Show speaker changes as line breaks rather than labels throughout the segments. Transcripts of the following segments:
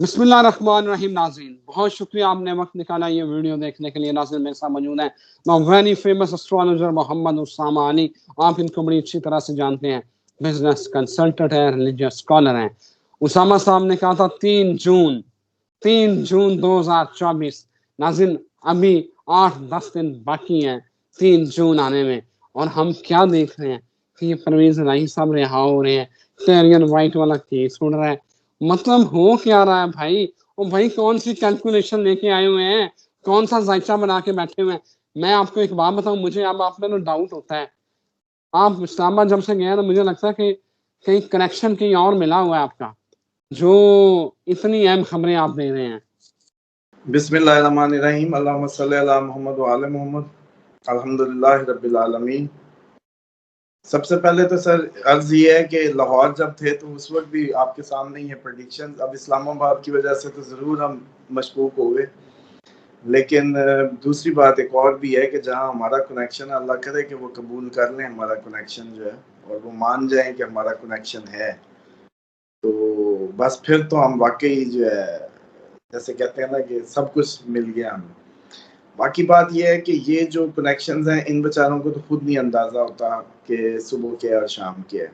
بسم اللہ الرحمن الرحیم. ناظرین بہت شکریہ آپ نے وقت نکالا یہ ویڈیو دیکھنے کے لیے. ناظرین میرے ساتھ موجود ہیں ویری فیمس اسٹرالوجر محمد اسامہ علی. آپ ان کو بڑی اچھی طرح سے جانتے ہیں، بزنس کنسلٹنٹ ہیں، ریلیجیس اسکالر ہیں. اسامہ صاحب نے کہا تھا 3 جون 2024. ناظرین ابھی 8-10 دن باقی ہیں 3 جون آنے میں، اور ہم کیا دیکھ رہے ہیں کہ یہ پرویز الہی صاحب رہا ہو رہے ہیں، ٹیرین وائٹ والا کیس اڑ رہا ہے. مطلب ہو کیا رہا ہے بھائی؟ وہ بھائی کون سی کیلکولیشن لے کے آئے ہوئے ہیں، کون سا ذائچہ بنا کے بیٹھے ہوئے ہیں؟ میں آپ کو ایک بات بتاؤں، مجھے اب آپ میں ڈاؤٹ ہوتا ہے. آپ اسلام آباد جب سے گئے نا، مجھے لگتا ہے کہ کہیں کنیکشن کہیں اور ملا ہوا ہے آپ کا، جو اتنی اہم خبریں آپ دے رہے ہیں.
بسم اللہ الرحمن الرحیم. اللہم صلی علی محمد وعلی محمد. الحمدللہ رب العالمین. سب سے پہلے تو سر عرض یہ ہے کہ لاہور جب تھے تو اس وقت بھی آپ کے سامنے ہی ہے پریڈکشنز. اب اسلام آباد کی وجہ سے تو ضرور ہم مشکوک ہو گئے، لیکن دوسری بات ایک اور بھی ہے کہ جہاں ہمارا کنیکشن، اللہ کرے کہ وہ قبول کر لیں ہمارا کنیکشن جو ہے، اور وہ مان جائیں کہ ہمارا کنیکشن ہے، تو بس پھر تو ہم واقعی جو ہے جیسے کہتے ہیں نا کہ سب کچھ مل گیا ہمیں. باقی بات یہ ہے کہ یہ جو کنیکشنز ہیں ان بیچاروں کو تو خود نہیں اندازہ ہوتا کہ صبح کے اور شام کے ہے.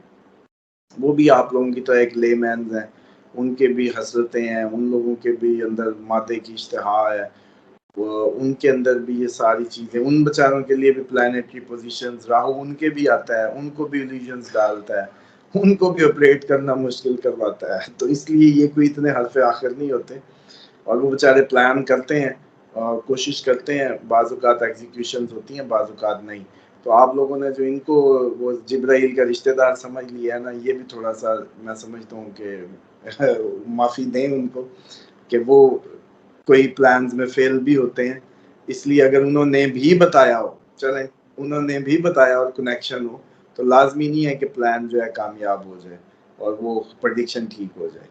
وہ بھی آپ لوگوں کی تو ایک لے مینز ہیں، ان کے بھی حسرتیں ہیں، ان لوگوں کے بھی اندر مادے کی اشتہا ہے، ان کے اندر بھی یہ ساری چیزیں. ان بیچاروں کے لیے بھی پلانیٹری پوزیشنز، راہو ان کے بھی آتا ہے، ان کو بھی ایلیوژنز ڈالتا ہے، ان کو بھی آپریٹ کرنا مشکل کرواتا ہے. تو اس لیے یہ کوئی اتنے حرف آخر نہیں ہوتے، اور وہ بیچارے پلان کرتے ہیں اور کوشش کرتے ہیں. بعض اوقات ایگزیکیوشنز ہوتی ہیں، بعض اوقات نہیں. تو آپ لوگوں نے جو ان کو وہ جبرائیل کا رشتہ دار سمجھ لیا ہے نا، یہ بھی تھوڑا سا میں سمجھتا ہوں کہ معافی دیں ان کو کہ وہ کوئی پلانز میں فیل بھی ہوتے ہیں. اس لیے اگر انہوں نے بھی بتایا ہو، چلیں انہوں نے بھی بتایا اور کنیکشن ہو، تو لازمی نہیں ہے کہ پلان جو ہے کامیاب ہو جائے اور وہ پریڈکشن ٹھیک ہو جائے.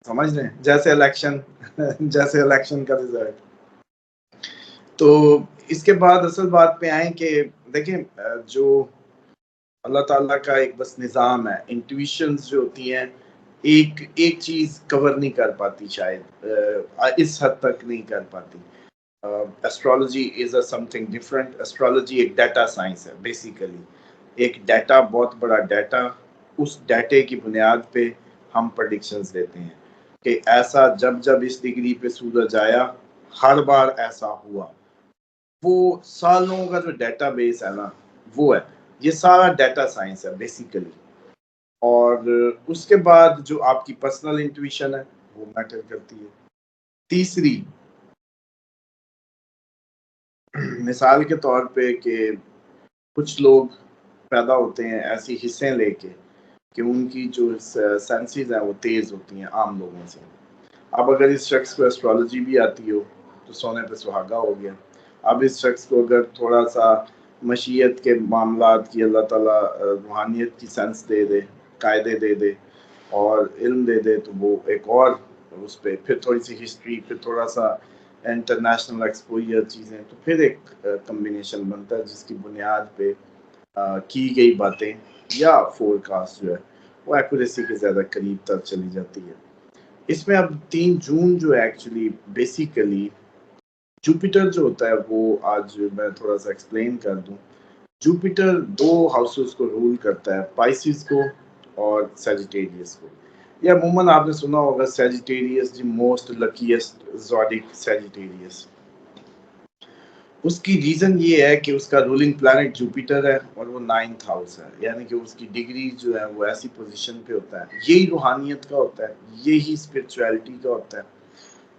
سمجھ رہے ہیں؟ جیسے الیکشن کا رزلٹ. تو اس کے بعد اصل بات پہ آئیں کہ دیکھیں جو اللہ تعالیٰ کا ایک بس نظام ہے. انٹویشنز جو ہوتی ہیں ایک چیز کور نہیں کر پاتی، شاید اس حد تک نہیں کر پاتی. ایسٹرالوجی از اے سم تھنگ ڈفرینٹ. ایسٹرالوجی ایک ڈیٹا سائنس ہے بیسیکلی. ایک ڈیٹا، بہت بڑا ڈیٹا، اس ڈیٹے کی بنیاد پہ ہم پریڈکشنز دیتے ہیں کہ ایسا جب اس ڈگری پہ سورج آیا ہر بار ایسا ہوا. وہ سالوں کا جو ڈیٹا بیس ہے نا، وہ ہے. یہ سارا ڈیٹا سائنس ہے بیسیکلی. اور اس کے بعد جو آپ کی پرسنل انٹویشن ہے وہ میٹر کرتی ہے. تیسری مثال کے طور پہ کہ کچھ لوگ پیدا ہوتے ہیں ایسی حصیں لے کے کہ ان کی جو سینسز ہیں وہ تیز ہوتی ہیں عام لوگوں سے. اب اگر اس شخص کو ایسٹرالوجی بھی آتی ہو تو سونے پہ سہاگا ہو گیا. اب اس شخص کو اگر تھوڑا سا مشیت کے معاملات کی اللہ تعالیٰ روحانیت کی سینس دے دے، قاعدے دے دے اور علم دے دے، تو وہ ایک اور اس پہ پھر تھوڑی سی ہسٹری، پھر تھوڑا سا انٹرنیشنل ایکسپوجر چیزیں، تو پھر ایک کمبینیشن بنتا ہے جس کی بنیاد پہ کی گئی باتیں یا فور کاسٹ جو ہے وہ ایکوریسی کے زیادہ قریب تک چلی جاتی ہے. اس میں اب 3 جون جو ہے ایکچولی بیسیکلی جوپیٹر جو ہوتا ہے وہ آج میں تھوڑا سا ایکسپلین کر دوں. جوپیٹر 2 ہاؤسز کو رول کرتا ہے، پائسیز کو اور سیجیٹیریس کو. یہ عموماً آپ نے سنا ہوگا Sagittarius the most luckiest zodiac Sagittarius. اس کی ریزن یہ ہے کہ اس کا رولنگ پلانٹ جوپیٹر ہے اور وہ 9th ہاؤس ہے، یعنی کہ اس کی ڈگری جو ہے وہ ایسی پوزیشن پہ ہوتا ہے. یہی روحانیت کا ہوتا ہے، یہی اسپرچویلٹی کا ہوتا ہے،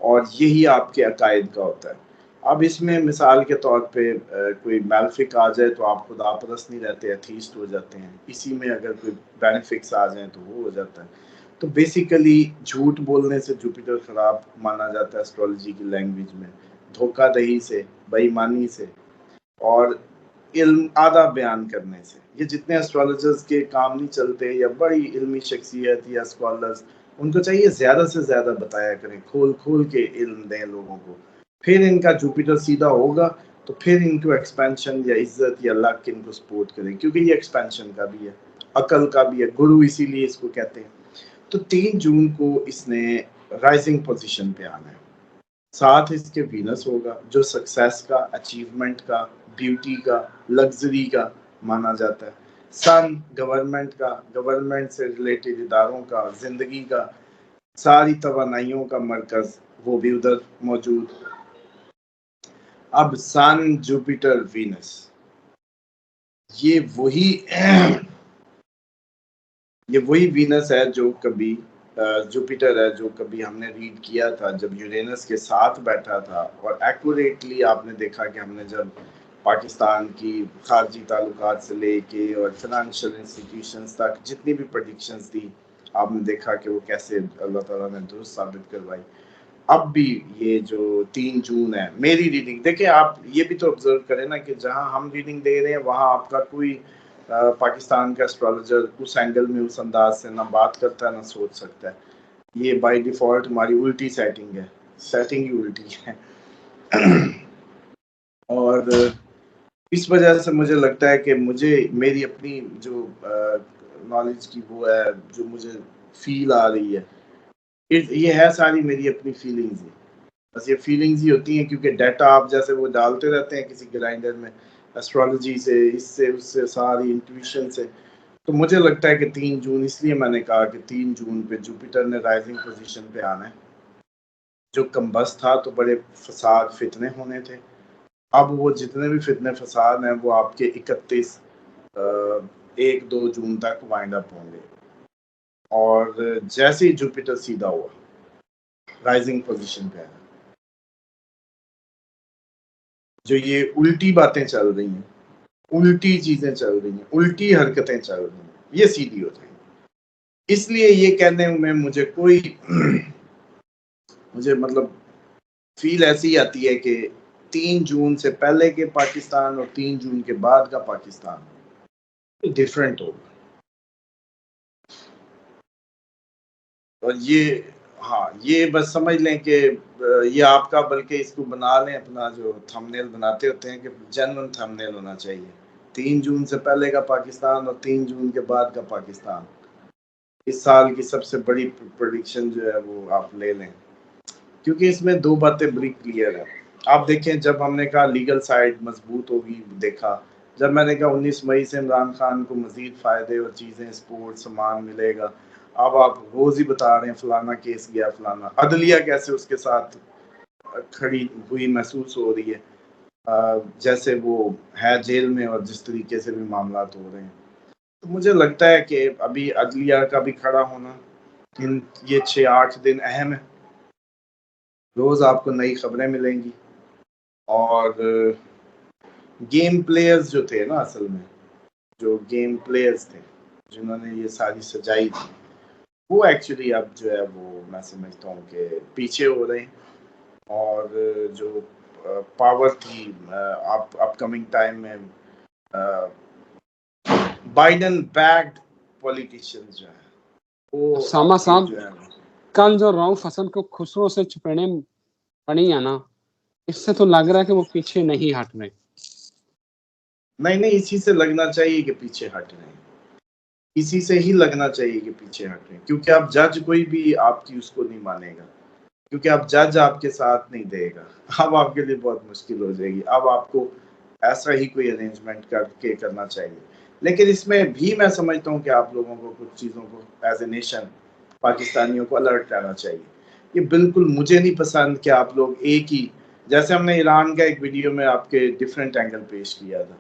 اور یہی آپ کے عقائد کا ہوتا ہے. اب اس میں مثال کے طور پہ کوئی میلفک آ جائے تو آپ خدا پرست نہیں رہتے، ایتھیسٹ ہو جاتے ہیں. اسی میں اگر کوئی بینیفکس آ جائیں تو وہ ہو جاتا ہے. تو بیسیکلی جھوٹ بولنے سے جوپیٹر خراب مانا جاتا ہے ایسٹرالوجی کی لینگویج میں، دھوکہ دہی سے، بے ایمانی سے، اور علم آدھا بیان کرنے سے. یہ جتنے ایسٹرالوجرز کے کام نہیں چلتے یا بڑی علمی شخصیت یا اسکالرز، ان کو چاہیے زیادہ سے زیادہ بتایا کریں، کھول کھول کے علم دیں لوگوں کو. پھر ان کا جوپیٹر سیدھا ہوگا تو پھر ان کو ایکسپینشن یا عزت یا لک ان کو سپورٹ کریں، کیونکہ یہ ایکسپینشن کا بھی ہے، عقل کا بھی ہے. گرو اسی لیے اس کو کہتے ہیں. تو 3 جون کو اس نے رائزنگ پوزیشن پہ آنا ہے. ساتھ اس کے وینس ہوگا جو سکسیس کا، اچیومنٹ کا، بیوٹی کا، لگژری کا مانا جاتا ہے. سن گورنمنٹ کا، گورنمنٹ سے ریلیٹڈ اداروں کا، زندگی کا، ساری توانائیوں کا مرکز، وہ بھی ادھر موجود. اب سن، جوپیٹر، وینس، یہ وہی وینس ہے جو کبھی جوپیٹر ہے جو کبھی ہم نے ریڈ کیا تھا جب یورینس کے ساتھ بیٹھا تھا. اور ایکوریٹلی آپ نے دیکھا کہ ہم نے جب پاکستان کی خارجی تعلقات سے لے کے اور فائنینشیل انسٹیٹیوشنز تک جتنی بھی پریڈکشنز تھی آپ نے دیکھا کہ وہ کیسے اللہ تعالیٰ نے درست ثابت کروائی. اب بھی یہ جو 3 جون ہے میری ریڈنگ دیکھیں، آپ یہ بھی تو آبزرو کریں نا کہ جہاں ہم ریڈنگ دے رہے ہیں وہاں آپ کا کوئی پاکستان کا اسٹرالوجر اس اینگل میں اس انداز سے نہ بات کرتا ہے نہ سوچ سکتا ہے. یہ بائی ڈیفالٹ ہماری الٹی سیٹنگ ہے، سیٹنگ ہی الٹی ہے. اور اس وجہ سے مجھے لگتا ہے کہ میری اپنی جو نالج کی وہ ہے جو مجھے فیل آ رہی ہے، یہ ہے ساری میری اپنی فیلنگز ہی. بس یہ فیلنگز ہی ہوتی ہیں کیونکہ ڈیٹا آپ جیسے وہ ڈالتے رہتے ہیں کسی گرائنڈر میں، اسٹرالوجی سے، اس سے ساری انٹویشن سے. تو مجھے لگتا ہے کہ 3 جون، اس لیے میں نے کہا کہ 3 جون پہ جوپیٹر نے رائزنگ پوزیشن پہ آنا ہے. جو کمبس تھا تو بڑے فساد فتنے ہونے تھے. اب وہ جتنے بھی فتنے فساد ہیں وہ آپ کے 1-2 جون تک وائنڈ اپ ہوں گے. اور جیسے ہی جوپیٹر سیدھا ہوا رائزنگ پوزیشن پہ آیا، جو یہ الٹی باتیں چل رہی ہیں، الٹی چیزیں چل رہی ہیں، الٹی حرکتیں چل رہی ہیں، یہ سیدھی ہو جائیں. اس لیے یہ کہنے میں مجھے مطلب فیل ایسی آتی ہے کہ 3 جون سے پہلے کے پاکستان اور 3 جون کے بعد کا پاکستان ڈیفرنٹ ہوگا. اور یہ بس سمجھ لیں کہ یہ آپ کا، بلکہ اس کو بنا لیں اپنا جو تھمبنیل بناتے ہوتے ہیں کہ جنرل تھمبنیل ہونا چاہیے. 3 جون سے پہلے کا پاکستان اور 3 جون کے بعد کا پاکستان، اس سال کی سب سے بڑی پریڈکشن جو ہے وہ آپ لے لیں. کیونکہ اس میں 2 باتیں بڑی کلیئر ہیں. آپ دیکھیں جب ہم نے کہا لیگل سائیڈ مضبوط ہوگی، دیکھا جب میں نے کہا 19 مئی سے عمران خان کو مزید فائدے اور چیزیں سپورٹ سامان ملے گا، اب آپ روز ہی بتا رہے ہیں فلانا کیس گیا، فلانا عدلیہ کیسے اس کے ساتھ کھڑی ہوئی محسوس ہو رہی ہے جیسے وہ ہے جیل میں، اور جس طریقے سے بھی معاملات ہو رہے ہیں. تو مجھے لگتا ہے کہ ابھی عدلیہ کا بھی کھڑا ہونا، یہ 6-8 دن اہم ہے. روز آپ کو نئی خبریں ملیں گی. اور گیم پلیئرز جو تھے نا، اصل میں جو گیم پلیئرز تھے جنہوں نے یہ ساری سجائی تھی، وہ ایکچولی اب جو ہے وہ میں سمجھتا ہوں کہ پیچھے ہو رہے ہیں. اور جو پاور تھی اپ کمنگ ٹائم میں بائیڈن بیکڈ پولیٹیشینز جو ہیں وہ
اسامہ
اب
صاحب،
جو ہے
کل جو رؤف حسن کو خسرو سے چپیڑیں پڑی ہیں نا، اس سے تو لگ رہا ہے کہ وہ پیچھے نہیں ہٹ رہے.
نہیں اسی سے لگنا چاہیے کہ پیچھے ہٹ رہے ہیں، اسی سے ہی لگنا چاہیے کہ پیچھے ہٹ رہے ہیں. کیونکہ اب جج کوئی بھی آپ کی اس کو نہیں مانے گا، کیونکہ اب جج آپ کے ساتھ نہیں دے گا. اب آپ کے لیے بہت مشکل ہو جائے گی. اب آپ کو ایسا ہی کوئی ارینجمنٹ کر کے کرنا چاہیے. لیکن اس میں بھی میں سمجھتا ہوں کہ آپ لوگوں کو کچھ چیزوں کو ایز اے نیشن پاکستانیوں کو الرٹ رہنا چاہیے. یہ بالکل مجھے نہیں پسند کہ آپ لوگ ایک ہی، جیسے ہم نے ایران کا ایک ویڈیو میں آپ کے ڈیفرنٹ اینگل پیش کیا تھا.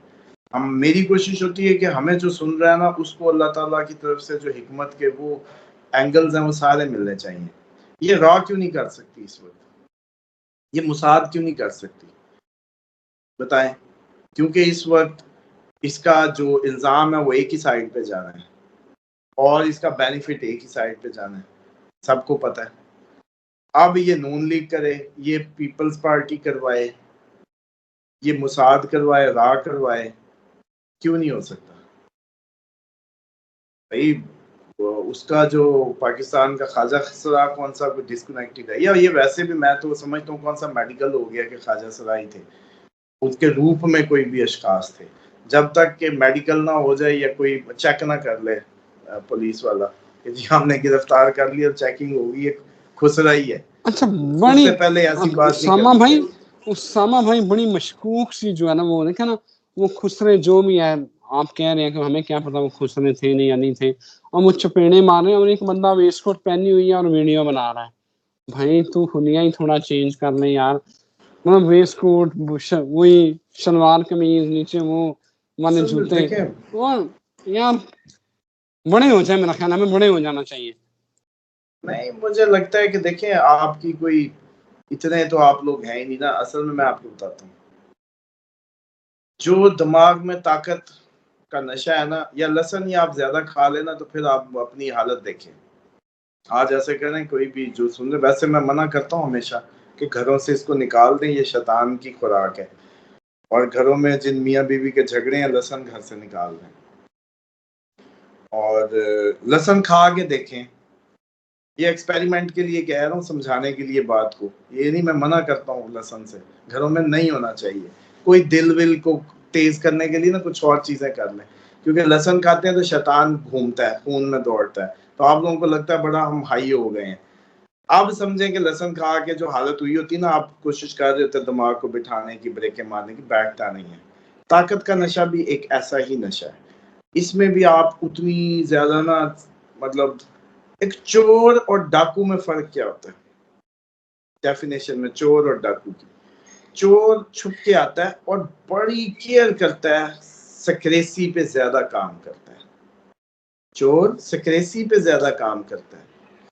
میری کوشش ہوتی ہے کہ ہمیں جو سن رہا ہے نا اس کو اللہ تعالیٰ کی طرف سے جو حکمت کے وہ اینگلز ہیں وہ سارے ملنے چاہیے. یہ را کیوں نہیں کر سکتی اس وقت؟ یہ موساد کیوں نہیں کر سکتی؟ بتائیں. کیونکہ اس وقت اس کا جو الزام ہے وہ ایک ہی سائڈ پہ جانا ہے، اور اس کا بینیفٹ ایک ہی سائڈ پہ جانا ہے، سب کو پتہ ہے. اب یہ نون لیگ کرے، یہ پیپلز پارٹی کروائے، یہ موساد کروائے، را کروائے، کیوں نہیں ہو سکتا بھائی؟ اس کا جو پاکستان کا خواجہ سرا کون سا کوئی ڈسکنیکٹڈ ہے، یا یہ ویسے بھی میں تو سمجھتا ہوں کون سا میڈیکل ہو گیا کہ خواجہ سرا ہی تھے، اس کے روپ میں کوئی بھی اشخاص تھے. جب تک کہ میڈیکل نہ ہو جائے یا کوئی چیک نہ کر لے پولیس والا کہ جی ہم نے گرفتار کر لیا، چیکنگ ہوگی، خسرائی ہے.
اچھا
اس
بڑی
سے پہلے ایسی بات نہیں
اسامہ
کرنی
بھائی،
چاہیے.
اسامہ بھائی بڑی مشکوک سی جو ہے نا وہ دیکھا نا، وہ خسرے جو بھی ہے، آپ کہہ رہے ہیں کہ ہمیں کیا پتا وہ خسرے تھے نہیں یا نہیں تھے، اور وہ چپیڑے مار رہے ہیں، اور ایک بندہ ویسٹ کوٹ پہنی ہوئی ہے اور ویڈیو بنا رہا ہے. بھائی تو خلیہ ہی تھوڑا چینج کر لیں یار، مطلب ویسٹ کوٹ، وہی شلوار قمیض، نیچے وہ والے
اصل میں
جوتے،
دیکھیں
وہ یار بڑے ہو جائیں، میرا خیال ہمیں بڑے ہو جانا چاہیے.
نہیں، مجھے لگتا ہے کہ دیکھیں آپ کی کوئی اتنے تو آپ لوگ ہیں ہی نہیں نا. اصل میں آپ کو بتاتا ہوں، جو دماغ میں طاقت کا نشہ ہے نا، یا لہسن ہی آپ زیادہ کھا لینا تو پھر آپ اپنی حالت دیکھیں. آج ایسے کریں، کوئی بھی جو سن لے، ویسے میں منع کرتا ہوں ہمیشہ کہ گھروں سے اس کو نکال دیں، یہ شیطان کی خوراک ہے. اور گھروں میں جن میاں بیوی کے جھگڑے ہیں، لہسن گھر سے نکال دیں. اور لہسن کھا کے دیکھیں. یہ ایکسپیریمنٹ کے لیے کہہ رہا ہوں، سمجھانے کے لیے بات کو. یہ نہیں میں منع کرتا ہوں لہسن سے، گھروں میں نہیں ہونا چاہیے. کوئی دل ول کو تیز کرنے کے لیے نا کچھ اور چیزیں کر لیں، کیونکہ لہسن کھاتے ہیں تو شیطان گھومتا ہے، خون میں دوڑتا ہے. تو آپ لوگوں کو لگتا ہے بڑا ہم ہائی ہو گئے ہیں. اب سمجھیں کہ لہسن کھا کے جو حالت ہوئی ہوتی ہے نا، آپ کوشش کر رہے ہوتے دماغ کو بٹھانے کی، بریکیں مارنے کی، بیٹھتا نہیں ہے. طاقت کا نشہ بھی ایک ایسا ہی نشہ ہے. اس میں بھی آپ اتنی زیادہ نا، مطلب ایک چور اور ڈاکو میں فرق کیا ہوتا ہے؟ ڈیفینیشن میں چور اور ڈاکو کی. چور چھپ کے آتا ہے اور بڑی کیئر کرتا ہے، سکریسی پہ زیادہ کام کرتا ہے. چور سکریسی پہ زیادہ کام کرتا ہے،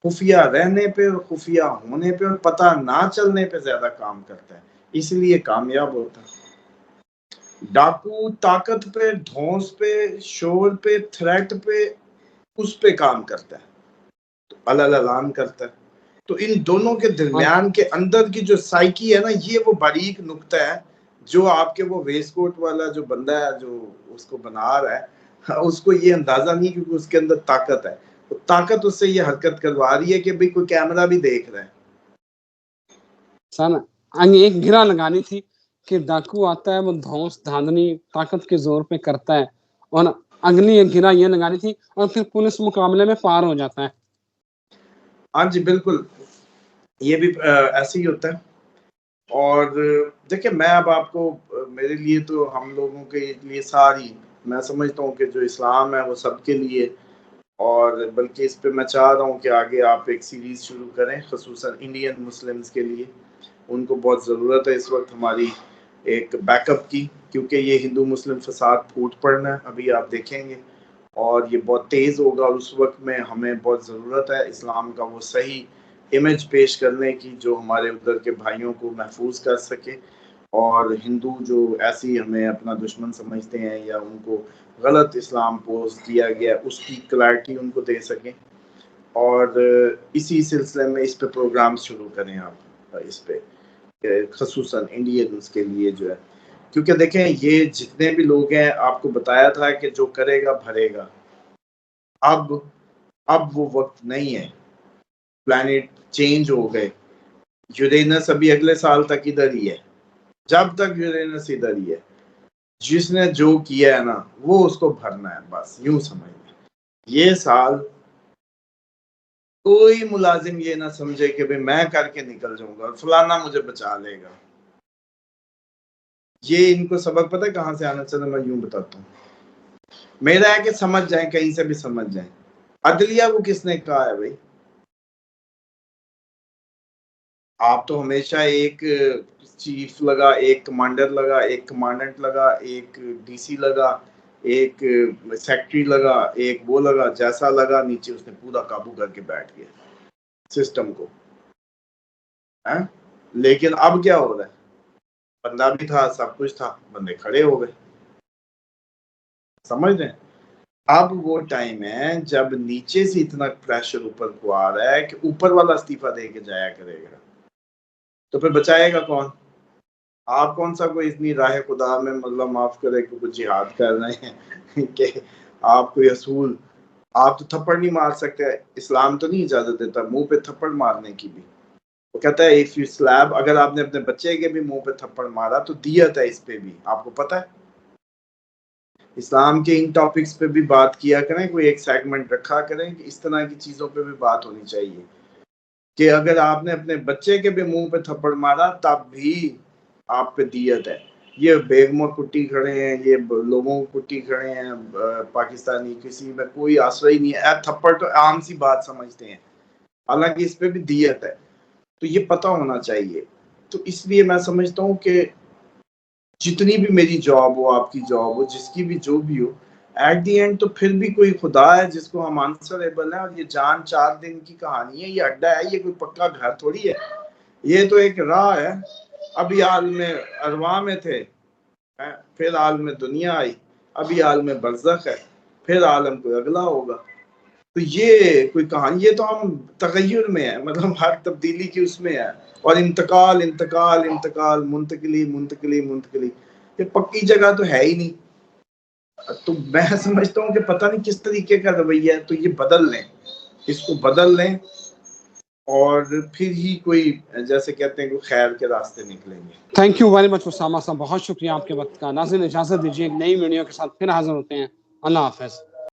خفیہ رہنے پہ اور خفیہ ہونے پہ اور پتہ نہ چلنے پہ زیادہ کام کرتا ہے، اس لیے کامیاب ہوتا ہے. ڈاکو طاقت پہ، دھونس پہ، شور پہ، تھریٹ پہ، اس پہ کام کرتا ہے، تو علان کرتا ہے. تو ان دونوں کے درمیان کے اندر کی جو سائیکی ہے نا، یہ وہ باریک نقطہ ہے جو آپ کے وہ ویسٹ کوٹ والا جو بندہ ہے جو اس کو بنا رہا ہے، اس کو یہ اندازہ نہیں، کیونکہ اس کے اندر طاقت ہے. تو طاقت اس سے یہ حرکت کروا رہی ہے کہ بھئی کوئی کیمرہ بھی دیکھ رہا ہے.
سر ایک گرا لگانی تھی کہ ڈاکو آتا ہے، وہ دھونس دھاندنی طاقت کے زور پہ کرتا ہے، اور اگلی ایک گرا یہ لگانی تھی، اور پھر پولیس مقابلے میں پار ہو جاتا ہے.
ہاں جی بالکل، یہ بھی ایسے ہی ہوتا ہے. اور دیکھیں میں اب آپ کو، میرے لیے تو ہم لوگوں کے لیے ساری، میں سمجھتا ہوں کہ جو اسلام ہے وہ سب کے لیے، اور بلکہ اس پہ میں چاہ رہا ہوں کہ آگے آپ ایک سیریز شروع کریں، خصوصاً انڈین مسلمز کے لیے. ان کو بہت ضرورت ہے اس وقت ہماری ایک بیک اپ کی، کیونکہ یہ ہندو مسلم فساد پھوٹ پڑنا ہے، ابھی آپ دیکھیں گے، اور یہ بہت تیز ہوگا. اور اس وقت میں ہمیں بہت ضرورت ہے اسلام کا وہ صحیح امیج پیش کرنے کی جو ہمارے ادھر کے بھائیوں کو محفوظ کر سکے، اور ہندو جو ایسی ہمیں اپنا دشمن سمجھتے ہیں یا ان کو غلط اسلام پوسٹ دیا گیا، اس کی کلیئرٹی ان کو دے سکیں. اور اسی سلسلے میں اس پہ پروگرام شروع کریں آپ، اس پہ خصوصاً انڈینز کے لیے جو ہے. کیونکہ دیکھیں یہ جتنے بھی لوگ ہیں، آپ کو بتایا تھا کہ جو کرے گا بھرے گا. اب وہ وقت نہیں ہے. پلانٹ چینج ہو گئے. یورینس ابھی اگلے سال تک ادھر ہی ہے، جب تک یورینس ادھر ہی ہے. جس نے جو کیا ہے نا وہ اس کو بھرنا ہے، بس یوں سمجھ لیں. یہ سال کوئی ملازم یہ نہ سمجھے کہ بھئی میں کر کے نکل جاؤں گا اور فلانا مجھے بچا لے گا. یہ ان کو سبق پتہ ہے کہاں سے آنا چاہتا، میں یوں بتاتا ہوں. میرا ہے کہ سمجھ جائیں، کہیں سے بھی سمجھ جائیں. عدلیہ کو کس نے کہا ہے بھائی؟ آپ تو ہمیشہ ایک چیف لگا، ایک کمانڈر لگا، ایک کمانڈنٹ لگا، ایک ڈی سی لگا، ایک سیکٹری لگا، ایک وہ لگا، جیسا لگا نیچے اس نے پورا قابو کر کے بیٹھ گیا سسٹم کو. لیکن اب کیا ہو رہا ہے؟ بندہ بھی تھا، سب کچھ تھا، بندے کھڑے ہو گئے. سمجھ رہے ہیں؟ اب وہ ٹائم ہے جب نیچے سے اتنا پریشر اوپر کو آ رہا ہے کہ اوپر والا استعفیٰ دے کے جایا کرے گا. تو پھر بچائے گا کون؟ آپ کون سا کوئی اتنی راہ خدا میں مطلب معاف کرے کہ کچھ جہاد کر رہے ہیں کہ آپ کوئی اصول، آپ تو تھپڑ نہیں مار سکتے. اسلام تو نہیں اجازت دیتا منہ پہ تھپڑ مارنے کی بھی. وہ کہتا ہے if you slap، اگر آپ نے اپنے بچے کے بھی منہ پہ تھپڑ مارا تو دیت ہے اس پہ بھی. آپ کو پتہ ہے اسلام کے ان ٹاپکس پہ بھی بات کیا کریں، کوئی ایک سیگمنٹ رکھا کریں کہ اس طرح کی چیزوں پہ بھی بات ہونی چاہیے. کہ اگر آپ نے اپنے بچے کے بھی منہ پہ تھپڑ مارا تب بھی آپ پہ دیت ہے. یہ بیگموں کٹی کھڑے ہیں, یہ لوگوں کو کٹی کھڑے ہیں پاکستانی, کسی میں کوئی آسرا ہی نہیں ہے. تھپڑ تو عام سی بات سمجھتے ہیں, حالانکہ اس پہ بھی دیت ہے. تو یہ پتہ ہونا چاہیے. تو اس لیے میں سمجھتا ہوں کہ جتنی بھی میری جاب ہو, آپ کی جاب ہو, جس کی بھی جو بھی ہو, ایٹ دی اینڈ تو پھر بھی کوئی خدا ہے جس کو ہم آنسریبل ہیں. اور یہ جان 4 دن کی کہانی ہے, یہ اڈا ہے, یہ کوئی پکا گھر تھوڑی ہے. یہ تو ایک راہ ہے. ابھی عالم ارواح میں تھے, پھر عالم دنیا آئی, ابھی عالم برزخ ہے, پھر عالم کوئی اگلا ہوگا. تو یہ کوئی کہانی, یہ تو ہم تغیر میں ہے, مطلب ہر تبدیلی کی اس میں ہے. اور انتقال انتقال انتقال, منتقلی منتقلی منتقلی, یہ پکی جگہ تو ہے ہی نہیں. تو میں سمجھتا ہوں کہ پتہ نہیں کس طریقے کا رویہ ہے. تو یہ بدل لیں, اس کو بدل لیں, اور پھر ہی کوئی جیسے کہتے ہیں کہ خیر کے راستے نکلیں گے.
Thank you very much Osama صاحب, بہت شکریہ آپ کے وقت کا. ناظرین اجازت دیجیے, ایک نئی ویڈیو کے ساتھ پھر حاضر ہوتے ہیں. اللہ حافظ.